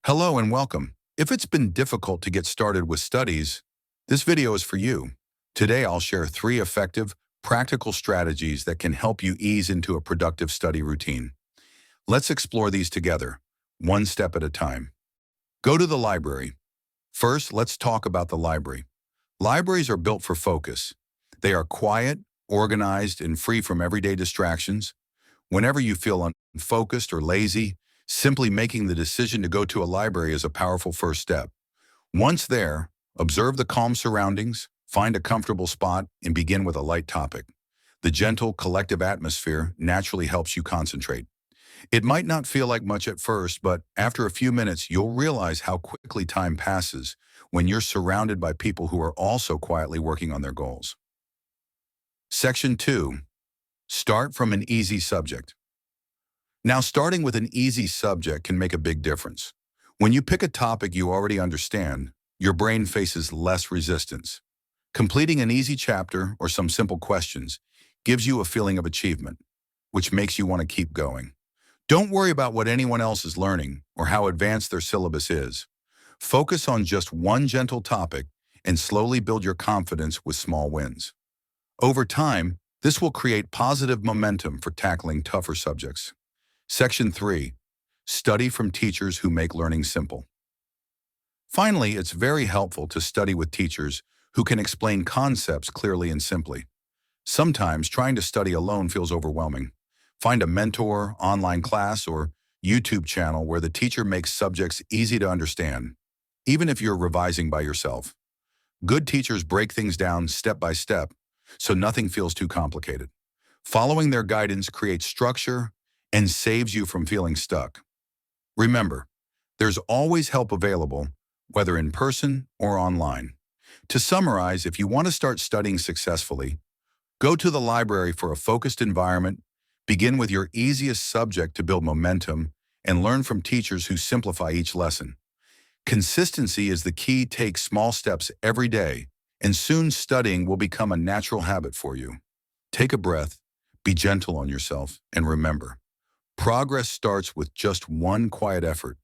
Hello and welcome. If it's been difficult to get started with studies, this video is for you. Today I'll share 3 effective, practical strategies that can help you ease into a productive study routine. Let's explore these together, one step at a time. Go to the library. First, let's talk about the library. Libraries are built for focus. They are quiet, organized, and free from everyday distractions. Whenever you feel unfocused or lazy, simply making the decision to go to a library is a powerful first step. Once there, observe the calm surroundings, find a comfortable spot, and begin with a light topic. The gentle, collective atmosphere naturally helps you concentrate. It might not feel like much at first, but after a few minutes, you'll realize how quickly time passes when you're surrounded by people who are also quietly working on their goals. Section 2. Start from an easy subject. Now, starting with an easy subject can make a big difference. When you pick a topic you already understand, your brain faces less resistance. Completing an easy chapter or some simple questions gives you a feeling of achievement, which makes you want to keep going. Don't worry about what anyone else is learning or how advanced their syllabus is. Focus on just one gentle topic and slowly build your confidence with small wins. Over time, this will create positive momentum for tackling tougher subjects. Section 3. Study from teachers who make learning simple. Finally, it's very helpful to study with teachers who can explain concepts clearly and simply. Sometimes trying to study alone feels overwhelming. Find a mentor, online class, or YouTube channel where the teacher makes subjects easy to understand, even if you're revising by yourself. Good teachers break things down step by step, so nothing feels too complicated. Following their guidance creates structure and saves you from feeling stuck. Remember, there's always help available, whether in person or online. To summarize, if you want to start studying successfully, go to the library for a focused environment, begin with your easiest subject to build momentum, and learn from teachers who simplify each lesson. Consistency is the key. Take small steps every day, and soon studying will become a natural habit for you. Take a breath, be gentle on yourself, and remember, progress starts with just one quiet effort.